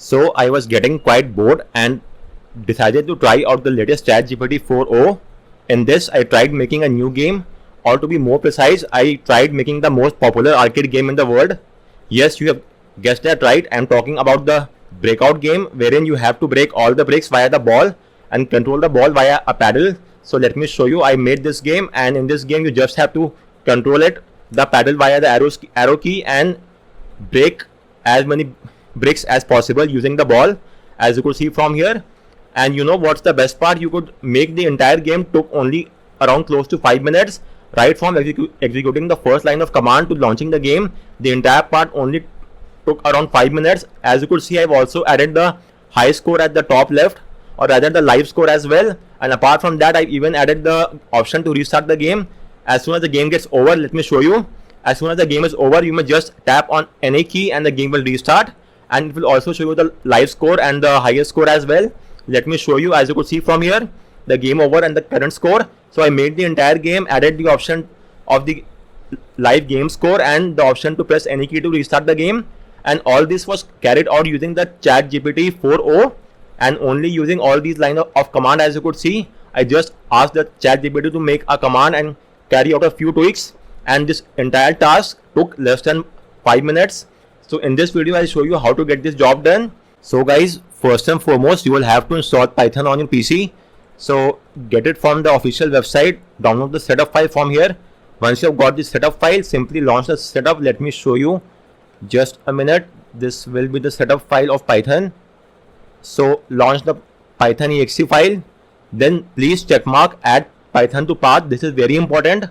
So I was getting quite bored and decided to try out the latest ChatGPT 4.0. In this, I tried making a new game, or to be more precise, I tried making the most popular arcade game in the world. Yes, you have guessed that right. I'm talking about the Breakout game, wherein you have to break all the bricks via the ball and control the ball via a paddle. So let me show you. I made this game, and in this game, you just have to control it, the paddle via the arrow key, and break as many bricks as possible using the ball, as you could see from here. And you know what's the best part? You could make the entire game took only around close to 5 minutes, right from executing the first line of command to launching the game. The entire part only took around 5 minutes. As you could see, I've also added the high score at the top left, or rather the live score as well. And apart from that, I've even added the option to restart the game as soon as the game gets over. Let me show you. As soon as the game is over, you may just tap on any key and the game will restart, and it will also show you the live score and the highest score as well. Let me show you. As you could see from here, the game over and the current score. So I made the entire game, added the option of the live game score and the option to press any key to restart the game, and all this was carried out using the ChatGPT 4.0 and only using all these lines of command. As you could see, I just asked the ChatGPT to make a command and carry out a few tweaks, and this entire task took less than 5 minutes. So in this video, I'll show you how to get this job done. So guys, first and foremost, you will have to install Python on your PC. So get it from the official website, download the setup file from here. Once you have got the setup file, simply launch the setup. Let me show you. Just a minute. This will be the setup file of Python. So launch the Python exe file. Then please checkmark add Python to path. This is very important.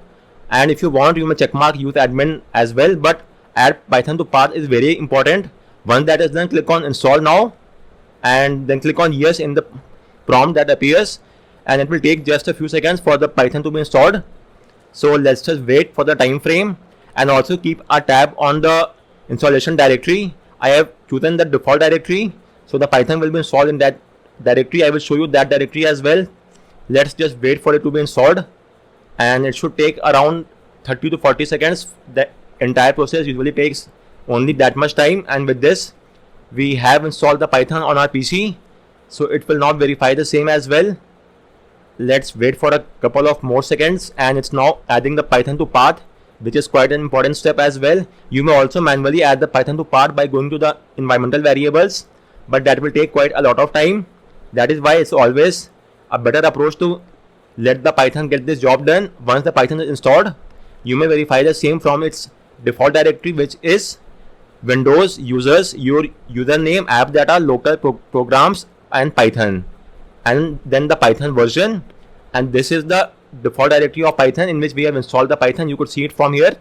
And if you want, you may checkmark use admin as well, but add Python to path is very important. Once that is done, click on install now, and then click on yes in the prompt that appears, and it will take just a few seconds for the Python to be installed. So let's just wait for the time frame, and also keep a tab on the installation directory. I have chosen the default directory, so the Python will be installed in that directory. I will show you that directory as well. Let's just wait for it to be installed, and it should take around 30 to 40 seconds. The entire process usually takes only that much time, and with this we have installed the Python on our PC, so it will not verify the same as well. Let's wait for a couple of more seconds, and it's now adding the Python to path, which is quite an important step as well. You may also manually add the Python to path by going to the environmental variables, but that will take quite a lot of time. That is why it's always a better approach to let the Python get this job done. Once the Python is installed, you may verify the same from its default directory, which is Windows users, your username, app data, local programs, and Python, and then the Python version. And this is the default directory of Python in which we have installed the Python. You could see it from here.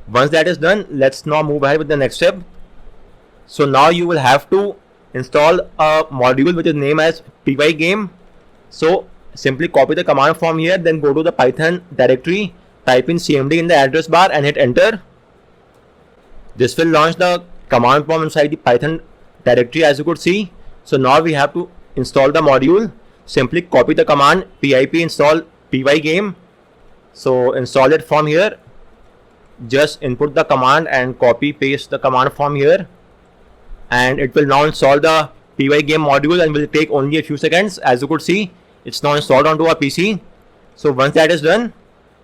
Once that is done, let's now move ahead with the next step. So now you will have to install a module which is named as Pygame. So simply copy the command from here, then go to the Python directory, type in cmd in the address bar and hit enter. This will launch the command prompt inside the Python directory, as you could see. So now we have to install the module. Simply copy the command pip install Pygame. So install it from here. Just input the command and copy paste the command from here, and it will now install the Pygame module and will take only a few seconds. As you could see, it's now installed onto our PC. So once that is done,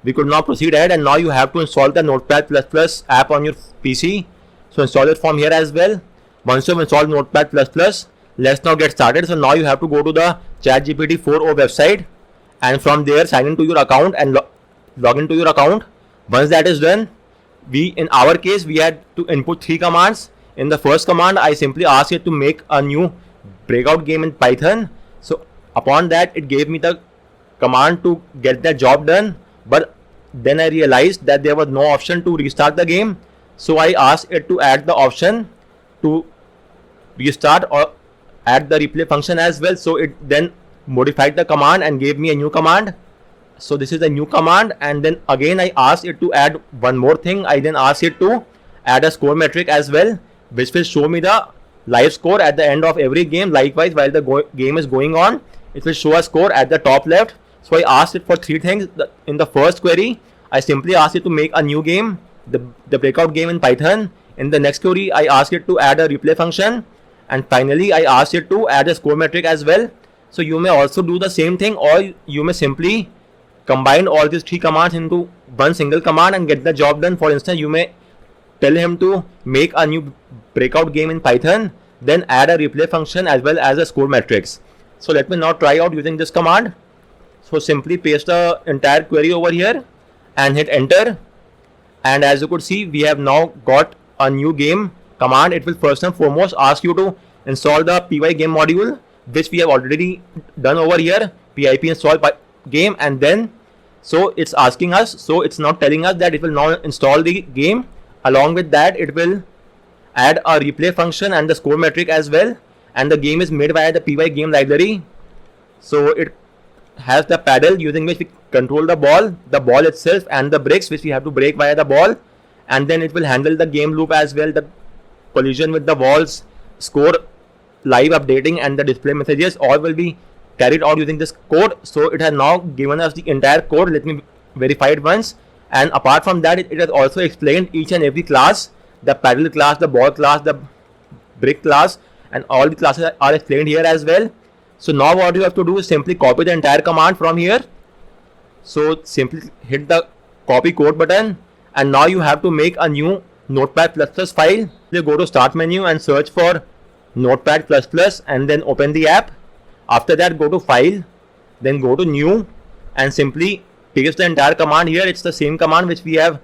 we could now proceed ahead, and now you have to install the Notepad++ app on your PC. So install it from here as well. Once you've installed Notepad++, let's now get started. So now you have to go to the ChatGPT 4.0 website, and from there sign into your account and log into your account. Once that is done, in our case, we had to input 3 commands. In the first command, I simply asked it to make a new breakout game in Python. So upon that, it gave me the command to get that job done. But then I realized that there was no option to restart the game. So I asked it to add the option to restart or add the replay function as well. So it then modified the command and gave me a new command. So this is a new command, and then again I asked it to add one more thing. I then asked it to add a score metric as well, which will show me the live score at the end of every game. Likewise, while the game is going on, it will show a score at the top left. So I asked it for 3 things. In the first query, I simply asked it to make a new game, the breakout game in Python. In the next query, I asked it to add a replay function, and finally I asked it to add a score metric as well. So you may also do the same thing, or you may simply combine all these three commands into one single command and get the job done. For instance, you may tell him to make a new breakout game in Python, then add a replay function as well as a score matrix. So let me now try out using this command. So simply paste the entire query over here and hit enter, and as you could see, we have now got a new game command. It will first and foremost ask you to install the py game module, which we have already done over here, pip install game, and then so it's asking us, so it's not telling us that it will now install the game. Along with that, it will add a replay function and the score metric as well, and the game is made via the py game library. So it has the paddle using which we control the ball itself, and the bricks which we have to break via the ball, and then it will handle the game loop as well, the collision with the walls, score, live updating, and the display messages all will be carried out using this code. So it has now given us the entire code. Let me verify it once. And apart from that, it has also explained each and every class, the paddle class, the ball class, the brick class, and all the classes are explained here as well. So now what you have to do is simply copy the entire command from here. So simply hit the copy code button, and now you have to make a new Notepad++ file. You go to start menu and search for Notepad++, and then open the app. After that, go to file, then go to new, and simply paste the entire command here. It's the same command which we have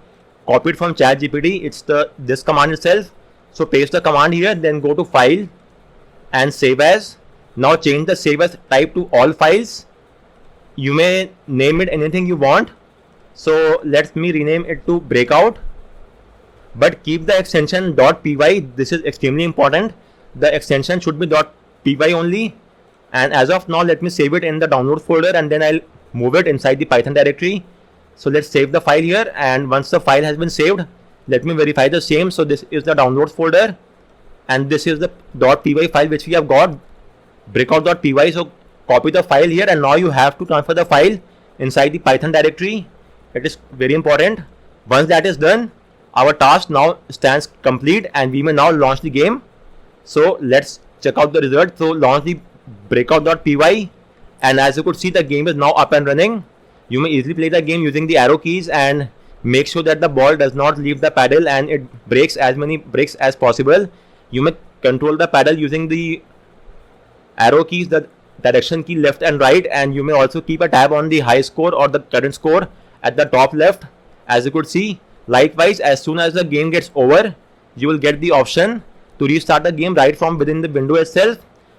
copied from ChatGPT. It's this command itself. So paste the command here, then go to file and save as. Now change the save as type to all files. You may name it anything you want. So let me rename it to breakout, but keep the extension .py. This is extremely important. The extension should be .py only. And as of now, let me save it in the download folder, and then I'll move it inside the Python directory. So let's save the file here, and once the file has been saved, let me verify the same. So this is the downloads folder, and this is the .py file which we have got, breakout.py. So copy the file here, and now you have to transfer the file inside the Python directory. It is very important. Once that is done, our task now stands complete, and we may now launch the game. So let's check out the result. So launch the breakout.py, and as you could see, the game is now up and running. You may easily play the game using the arrow keys, and make sure that the ball does not leave the paddle and it breaks as many bricks as possible. You may control the paddle using the arrow keys, the direction key left and right, and you may also keep a tab on the high score or the current score at the top left, as you could see. Likewise, as soon as the game gets over, you will get the option to restart the game right from within the window itself.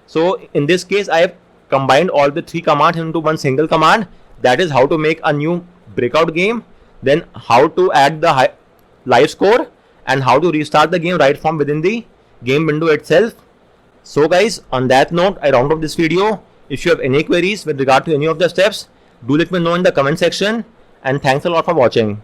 So in this case, I have combined all the three commands into one single command. That is how to make a new breakout game, then how to add the live score, and how to restart the game right from within the game window itself. So guys, on that note, I round up this video. If you have any queries with regard to any of the steps, do let me know in the comment section, and thanks a lot for watching.